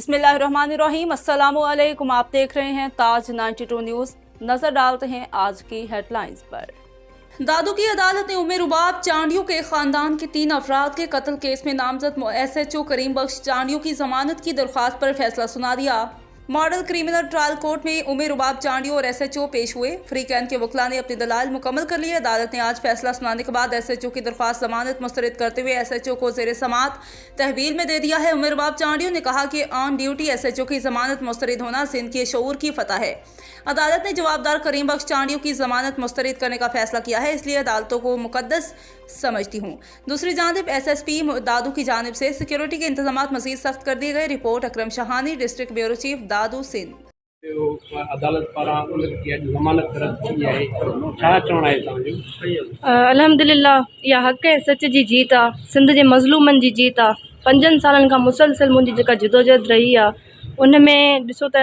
बिस्मिल्लाहिर्रहमानिर्रहीम, अस्सलामुअलैकुम। आप देख रहे हैं ताज 92 न्यूज़। नजर डालते हैं आज की हेडलाइंस पर। दादू की अदालत ने उमर रुबाब चांडियों के खानदान के 3 अफराद के कत्ल केस में नामजद SHO करीम बख्श चांडियों की जमानत की दरख्वास्त पर फैसला सुना दिया। मॉडल क्रिमिनल ट्रायल कोर्ट में उमर रुबाब चांडियों और SHO पेश हुए। फ्री कैन के वकला ने अपनी दलाल मुकम्मल कर लिए। अदालत ने आज फैसला सुनाने के बाद SHO की दरख्वास्त जमानत मुस्तरद करते हुए SHO को ज़ेर समात तहवील में दे दिया है। उमर रुबाब चांडियों ने कहा कि ऑन ड्यूटी SHO की जमानत मुस्तरद होना सिंध के शऊर की फतह है। अदालत ने जवाबदार करीम बख्श चांडियों की जमानत मुस्तरद करने का फैसला किया है, इसलिए अदालतों को मुकद्दस समझती हूँ। दूसरी जानिब SSP दादू की जानिब से सिक्योरिटी के इंतजाम मजीद सख्त कर दिए गए। रिपोर्ट अकरम शाहानी, डिस्ट्रिक्ट ब्यूरो चीफ, दादू, सिंध। अदालत पारां ज़मानत रद्द थी आहे, छा चवणु आहे तव्हांजो? अल्हम्दुलिल्लाह, इहा हक़ ऐं सच जी जीत आहे, सिंध जे मज़लूमनि जी जीत आहे। 5 सालनि खां मुसलसिल मुंहिंजी जेका जिदोजहद रही आहे उन में ॾिसो त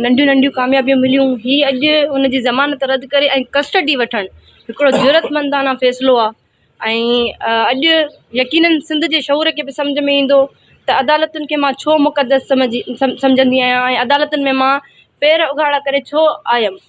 नंढियूं नंढियूं कामयाबियूं मिलियूं। हीअ अॼु उन जी ज़मानत रद्द करे ऐं कस्टडी वठणु हिकिड़ो ज़रूरतमंदाना फ़ैसिलो आहे। ऐं अॼु यकीनन सिंध जे शऊर खे बि सम्झ में ईंदो त अदालतुनि खे मां छो मुक़दस सम्झंदी आहियां ऐं अदालतुनि में मां पेर उघाड़ा करे छो आयमि।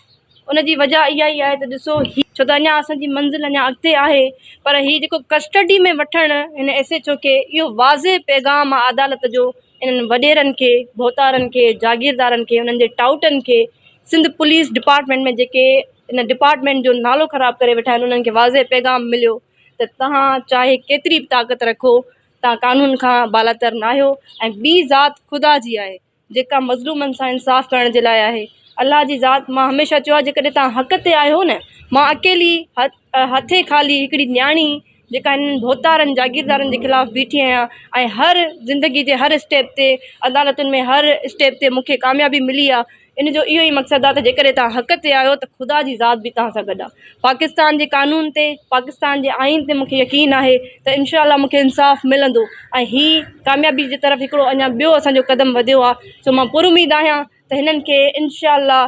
उन जी वजह इहा ई आहे त ॾिसो छो त अञा असांजी मंज़िल अञा अॻिते आहे, पर हीउ जेको कस्टडी में वठणु हिन SHO खे, इहो वाज़े पैगाम आहे अदालत जो इन्हनि वॾेरनि खे, भोतारनि खे, जागीरदारनि खे, उन्हनि जे टाउटनि खे। सिंध पुलिस डिपार्टमेंट में जेके इन डिपार्टमेंट जो नालो ख़राबु करे वेठा आहिनि, उन्हनि खे वाज़े पैगाम मिलियो त तव्हां चाहे केतिरी बि ताक़त रखो, तव्हां कानून खां बालातर न आहियो। ऐं ॿी ज़ात ख़ुदा जी आहे जेका मज़लूमनि सां इंसाफ़ करण जे लाइ आहे। अलाह जी ज़ात, मां हमेशह चयो आहे, जेकॾहिं तव्हां हक़ ते आहियो न, मां अकेली हथे ख़ाली हिकिड़ी न्याणी जेका हिननि भोतारनि जागीरदारनि जे ख़िलाफ़ु बीठी आहियां। ऐं हर ज़िंदगी जे हर स्टेप ते, अदालतुनि में हर स्टेप ते मूंखे कामयाबी मिली आहे। इन जो इहो ई मक़सदु आहे त जेकॾहिं तव्हां हक़ ते आहियो त ख़ुदा जी ज़ात बि तव्हां सां गॾु आहे। पाकिस्तान जे कानून ते, पाकिस्तान जे आइन ते मूंखे यकीन आहे त इंशाअल्लाह मूंखे इंसाफ़ मिलंदो। ऐं हीअ कामयाबी जी तरफ़ हिकिड़ो अञा ॿियो असांजो क़दम वधियो आहे। सो मां पुरुमीद आहियां त हिननि खे इंशाअल्लाह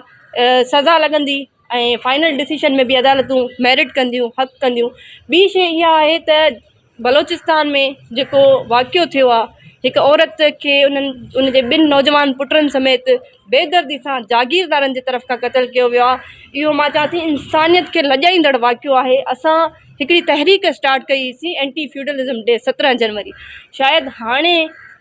सज़ा लॻंदी ऐं फाइनल डिसीशन में बि अदालतूं मैरिट कंदियूं, हक़ कंदियूं। ॿी शइ इहा आहे त बलोचिस्तान में जेको वाक़ियो थियो आहे, हिकु औरत खे उन जे 2 नौजवान पुटनि समेत बेदर्दी सां जागीरदारनि जी तरफ़ खां क़तल कयो वियो आहे। इहो मां चवां थी इंसानियत खे लॼाईंदड़ वाक़ियो आहे। असां हिकिड़ी तहरीक स्टार्ट कईसीं एंटी फ्यूडलिज़म डे 17 जनवरी। शायदि हाणे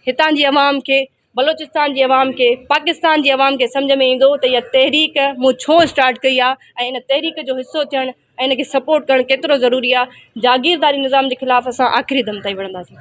हितां जी अवाम खे, बलोचिस्तान जी अवाम खे, पाकिस्तान जी अवाम खे सम्झ में ईंदो त इहा तहरीक मूं छो स्टार्ट कई आहे ऐं इन तहरीक जो हिसो थियणु ऐं इनखे सपोर्ट करणु केतिरो ज़रूरी आहे। जागीरदारी निज़ाम जे ख़िलाफ़ु असां आख़िरी दम ताईं विढ़ंदासीं।